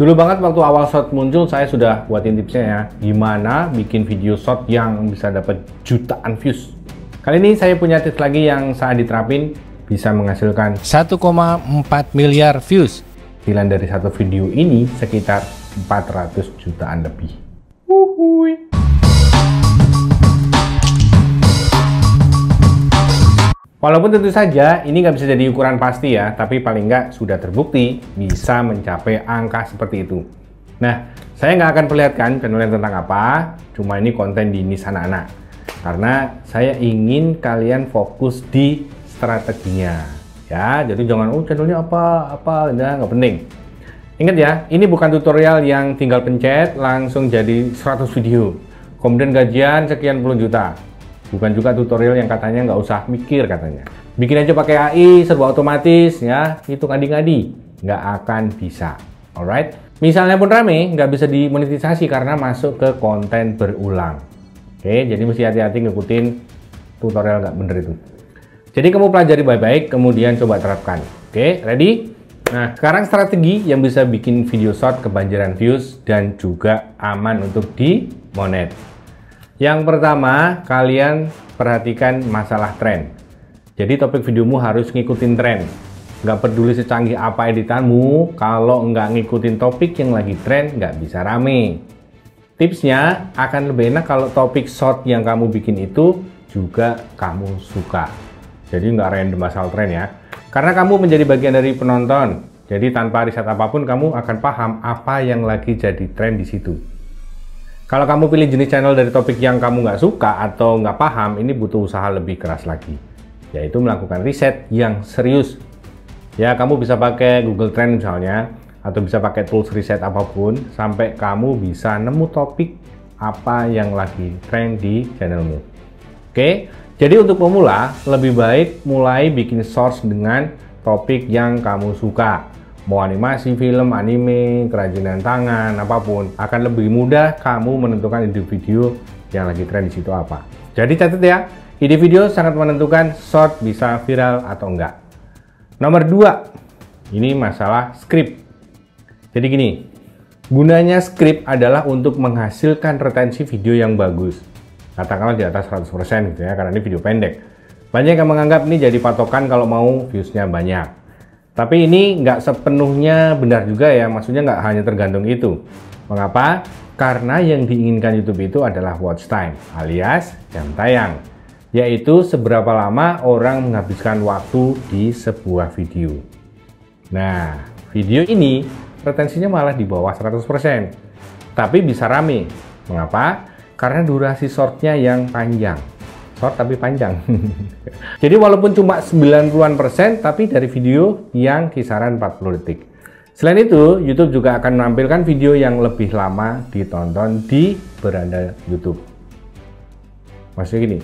Dulu banget waktu awal short muncul, saya sudah buatin tipsnya ya, gimana bikin video short yang bisa dapat jutaan views. Kali ini saya punya tips lagi yang saat diterapin bisa menghasilkan 1,4 miliar views. Nilai dari satu video ini sekitar 400 jutaan lebih. Wuhui. Walaupun tentu saja ini nggak bisa jadi ukuran pasti ya, tapi paling nggak sudah terbukti bisa mencapai angka seperti itu. Nah, saya nggak akan perlihatkan channelnya tentang apa, cuma ini konten di niche anak-anak. Karena saya ingin kalian fokus di strateginya. Ya, jadi jangan, channelnya apa, nggak penting. Ingat ya, ini bukan tutorial yang tinggal pencet, langsung jadi 100 video. Kemudian gajian sekian puluh juta. Bukan juga tutorial yang katanya nggak usah mikir katanya. Bikin aja pakai AI, serba otomatis ya, itu ngadi-ngadi. Nggak akan bisa. Alright? Misalnya pun rame, nggak bisa dimonetisasi karena masuk ke konten berulang. Oke, jadi mesti hati-hati ngikutin tutorial nggak bener itu. Jadi kamu pelajari baik-baik, kemudian coba terapkan. Oke, ready? Nah, sekarang strategi yang bisa bikin video short kebanjiran views dan juga aman untuk di monet. Yang pertama, kalian perhatikan masalah tren. Jadi topik videomu harus ngikutin tren. Nggak peduli secanggih apa editanmu, kalau nggak ngikutin topik yang lagi tren, nggak bisa rame. Tipsnya akan lebih enak kalau topik short yang kamu bikin itu juga kamu suka. Jadi nggak random asal tren ya. Karena kamu menjadi bagian dari penonton. Jadi tanpa riset apapun, kamu akan paham apa yang lagi jadi tren di situ. Kalau kamu pilih jenis channel dari topik yang kamu nggak suka atau nggak paham, ini butuh usaha lebih keras lagi, yaitu melakukan riset yang serius. Ya, kamu bisa pakai Google Trend misalnya, atau bisa pakai tools riset apapun, sampai kamu bisa nemu topik apa yang lagi tren di channelmu. Oke, jadi untuk pemula, lebih baik mulai bikin source dengan topik yang kamu suka. Mau animasi, film, anime, kerajinan tangan, apapun, akan lebih mudah kamu menentukan ide video yang lagi tren di situ apa. Jadi catat ya, ide video sangat menentukan short bisa viral atau enggak. Nomor 2, ini masalah skrip. Jadi gini, gunanya skrip adalah untuk menghasilkan retensi video yang bagus. Katakanlah di atas 100% gitu ya, karena ini video pendek. Banyak yang menganggap ini jadi patokan kalau mau viewsnya banyak. Tapi ini nggak sepenuhnya benar juga ya, maksudnya nggak hanya tergantung itu. Mengapa? Karena yang diinginkan YouTube itu adalah watch time, alias jam tayang. Yaitu seberapa lama orang menghabiskan waktu di sebuah video. Nah, video ini retensinya malah di bawah 100%. Tapi bisa rame. Mengapa? Karena durasi shortnya yang panjang. Short tapi panjang. Jadi walaupun cuma 90-an%, tapi dari video yang kisaran 40 detik. Selain itu, YouTube juga akan menampilkan video yang lebih lama ditonton di beranda YouTube. Maksudnya gini,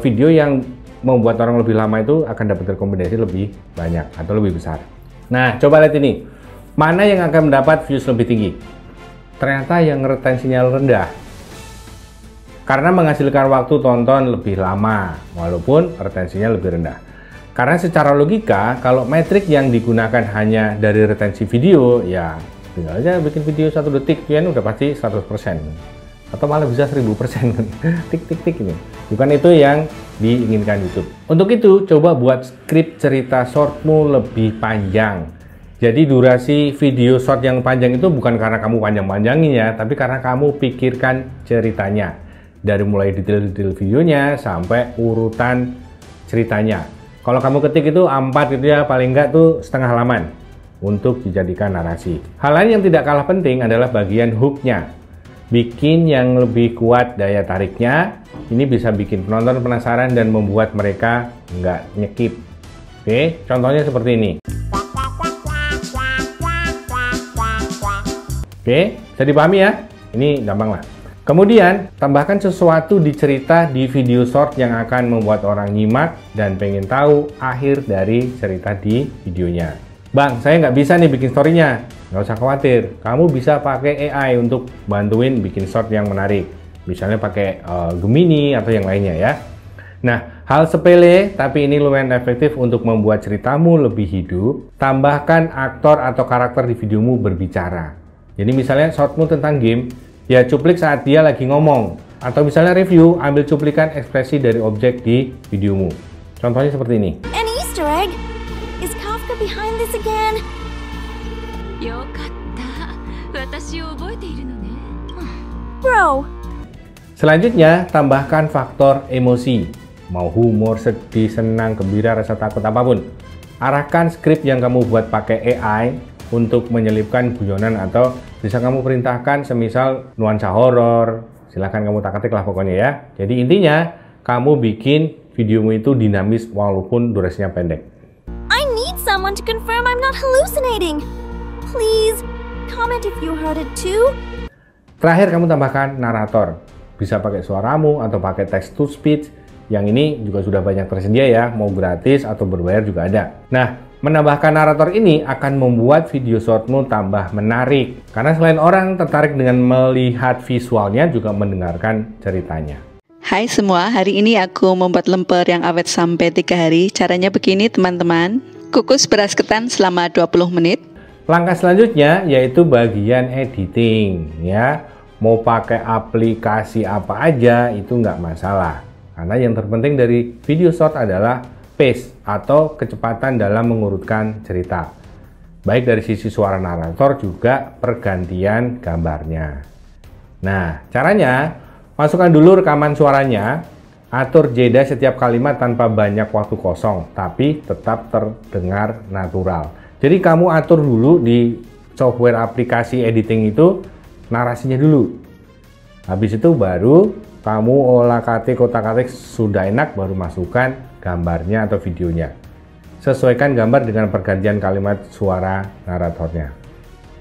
video yang membuat orang lebih lama itu akan dapat rekomendasi lebih banyak atau lebih besar. Nah, coba lihat ini. Mana yang akan mendapat views lebih tinggi? Ternyata yang retensinya rendah. Karena menghasilkan waktu tonton lebih lama, walaupun retensinya lebih rendah. Karena secara logika, kalau metrik yang digunakan hanya dari retensi video, ya tinggal aja bikin video 1 detik, kan udah pasti 100%. Atau malah bisa 1000%. Tik ini. Bukan itu yang diinginkan YouTube. Untuk itu, coba buat skrip cerita shortmu lebih panjang. Jadi durasi video short yang panjang itu bukan karena kamu panjang-panjangin ya, tapi karena kamu pikirkan ceritanya. Dari mulai detail-detail videonya sampai urutan ceritanya. Kalau kamu ketik itu A4 itu ya, paling enggak tuh setengah halaman untuk dijadikan narasi. Hal lain yang tidak kalah penting adalah bagian hooknya. Bikin yang lebih kuat daya tariknya. Ini bisa bikin penonton penasaran dan membuat mereka nggak nyekip. Oke, contohnya seperti ini. Oke, bisa dipahami ya? Ini gampang lah. Kemudian, tambahkan sesuatu di cerita di video short yang akan membuat orang nyimak dan pengen tahu akhir dari cerita di videonya. Bang, saya nggak bisa nih bikin story-nya. Nggak usah khawatir, kamu bisa pakai AI untuk bantuin bikin short yang menarik. Misalnya pakai Gemini atau yang lainnya ya. Nah, hal sepele tapi ini lumayan efektif untuk membuat ceritamu lebih hidup. Tambahkan aktor atau karakter di videomu berbicara. Jadi misalnya shortmu tentang game, ya cuplik saat dia lagi ngomong. Atau misalnya review, ambil cuplikan ekspresi dari objek di videomu. Contohnya seperti ini. An Easter egg? Is Kafka behind this again? Bro. Selanjutnya, tambahkan faktor emosi. Mau humor, sedih, senang, gembira, rasa takut, apapun. Arahkan skrip yang kamu buat pakai AI untuk menyelipkan guyonan atau bisa kamu perintahkan semisal nuansa horor. Silahkan kamu tak-ketik lah pokoknya ya. Jadi intinya, kamu bikin videomu itu dinamis walaupun durasinya pendek. I need someone to confirm I'm not hallucinating. Please, comment if you heard it too. Terakhir, kamu tambahkan narator. Bisa pakai suaramu atau pakai text to speech. Yang ini juga sudah banyak tersedia ya, mau gratis atau berbayar juga ada. Nah, menambahkan narator ini akan membuat video shortmu tambah menarik. Karena selain orang tertarik dengan melihat visualnya, juga mendengarkan ceritanya. Hai semua, hari ini aku membuat lemper yang awet sampai 3 hari. Caranya begini teman-teman. Kukus beras ketan selama 20 menit. Langkah selanjutnya yaitu bagian editing ya. Mau pakai aplikasi apa aja itu nggak masalah. Karena yang terpenting dari video short adalah pace atau kecepatan dalam mengurutkan cerita. Baik dari sisi suara narator juga pergantian gambarnya. Nah, caranya masukkan dulu rekaman suaranya, atur jeda setiap kalimat tanpa banyak waktu kosong, tapi tetap terdengar natural. Jadi kamu atur dulu di software aplikasi editing itu narasinya dulu. Habis itu baru kamu olah-atik, kotak-atik sudah enak, baru masukkan gambarnya atau videonya. Sesuaikan gambar dengan pergantian kalimat suara naratornya.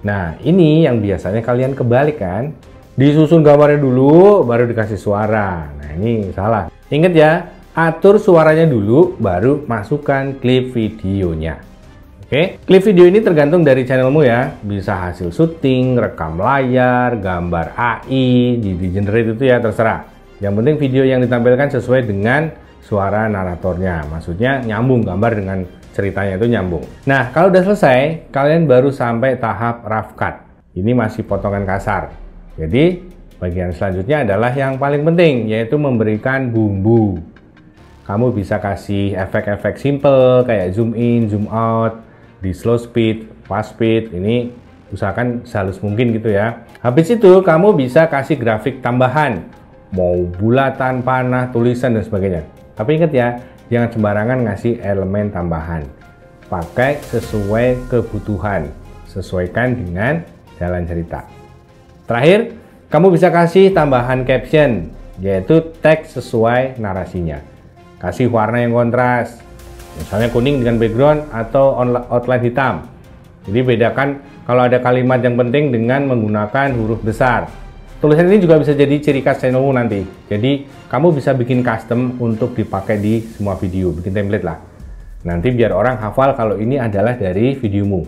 Nah, ini yang biasanya kalian kebalik kan? Disusun gambarnya dulu, baru dikasih suara. Nah, ini salah. Ingat ya, atur suaranya dulu, baru masukkan klip videonya. Oke, klip video ini tergantung dari channelmu ya. Bisa hasil syuting, rekam layar, gambar AI, di generate itu ya terserah. Yang penting video yang ditampilkan sesuai dengan suara naratornya. Maksudnya nyambung gambar dengan ceritanya itu nyambung. Nah, kalau udah selesai, kalian baru sampai tahap rough cut. Ini masih potongan kasar. Jadi, bagian selanjutnya adalah yang paling penting, yaitu memberikan bumbu. Kamu bisa kasih efek-efek simple kayak zoom in, zoom out, di slow speed, fast speed, ini usahakan sehalus mungkin gitu ya. Habis itu kamu bisa kasih grafik tambahan, mau bulatan, panah, tulisan dan sebagainya. Tapi ingat ya, jangan sembarangan ngasih elemen tambahan. Pakai sesuai kebutuhan, sesuaikan dengan jalan cerita. Terakhir, kamu bisa kasih tambahan caption, yaitu teks sesuai narasinya. Kasih warna yang kontras, misalnya kuning dengan background atau outline hitam. Jadi bedakan kalau ada kalimat yang penting dengan menggunakan huruf besar. Tulisan ini juga bisa jadi ciri khas channelmu nanti. Jadi kamu bisa bikin custom untuk dipakai di semua video, bikin template lah. Nanti biar orang hafal kalau ini adalah dari videomu.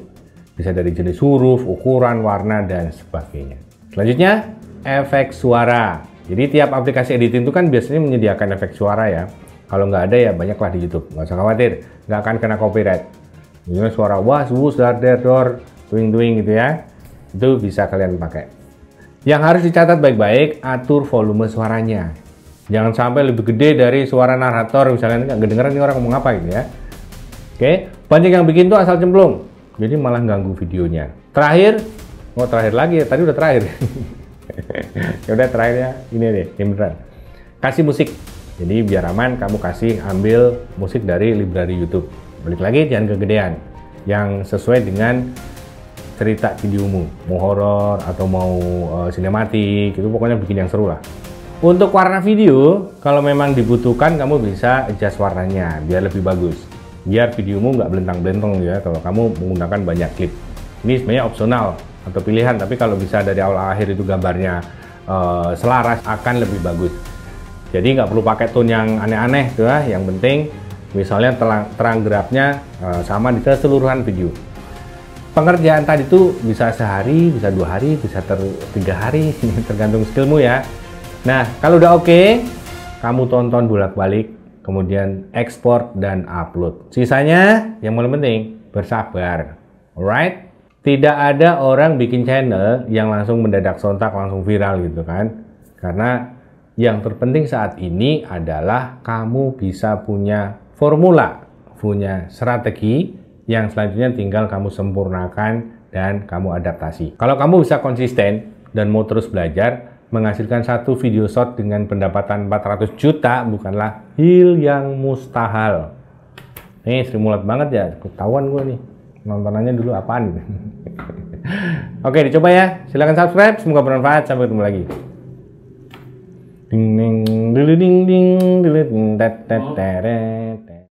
Bisa dari jenis huruf, ukuran, warna, dan sebagainya. Selanjutnya, efek suara. Jadi tiap aplikasi editing itu kan biasanya menyediakan efek suara ya. Kalau nggak ada ya banyaklah di YouTube, nggak usah khawatir, nggak akan kena copyright. Misalnya suara was, wus, dar, der, dor, tuing gitu ya, itu bisa kalian pakai. Yang harus dicatat baik-baik, atur volume suaranya. Jangan sampai lebih gede dari suara narator, misalnya nggak kedengeran nih orang ngomong apa gitu ya. Oke, banyak yang bikin tuh asal cemplung, jadi malah ganggu videonya. Terakhir, terakhir lagi ya, tadi udah terakhir. Ya udah terakhirnya ini deh, yang beneran. Kasih musik. Jadi biar aman, kamu kasih ambil musik dari library YouTube. Balik lagi, jangan kegedean. Yang sesuai dengan cerita videomu. Mau horor atau mau sinematik, itu pokoknya bikin yang seru lah. Untuk warna video, kalau memang dibutuhkan, kamu bisa adjust warnanya biar lebih bagus. Biar videomu nggak belentang-belentong ya kalau kamu menggunakan banyak klip. Ini sebenarnya opsional atau pilihan, tapi kalau bisa dari awal akhir itu gambarnya selaras akan lebih bagus. Jadi nggak perlu pakai tone yang aneh-aneh tuh ya. Yang penting misalnya terang gelapnya sama di keseluruhan video. Pengerjaan tadi tuh bisa sehari, bisa 2 hari, bisa 3 hari, tergantung skillmu ya. Nah, kalau udah oke, kamu tonton bolak-balik, kemudian ekspor dan upload. Sisanya yang paling penting bersabar. Alright? Tidak ada orang bikin channel yang langsung mendadak sontak langsung viral gitu kan. Karena yang terpenting saat ini adalah kamu bisa punya formula, punya strategi yang selanjutnya tinggal kamu sempurnakan dan kamu adaptasi. Kalau kamu bisa konsisten dan mau terus belajar, menghasilkan satu video short dengan pendapatan 400 juta bukanlah hal yang mustahil. Nih, Sri Mulat banget ya, ketahuan gue nih. Nontonannya dulu apaan? Oke, dicoba ya. Silahkan subscribe, semoga bermanfaat. Sampai ketemu lagi. Ding ding ding ding ding ding ding ding ding ding ding ding ding.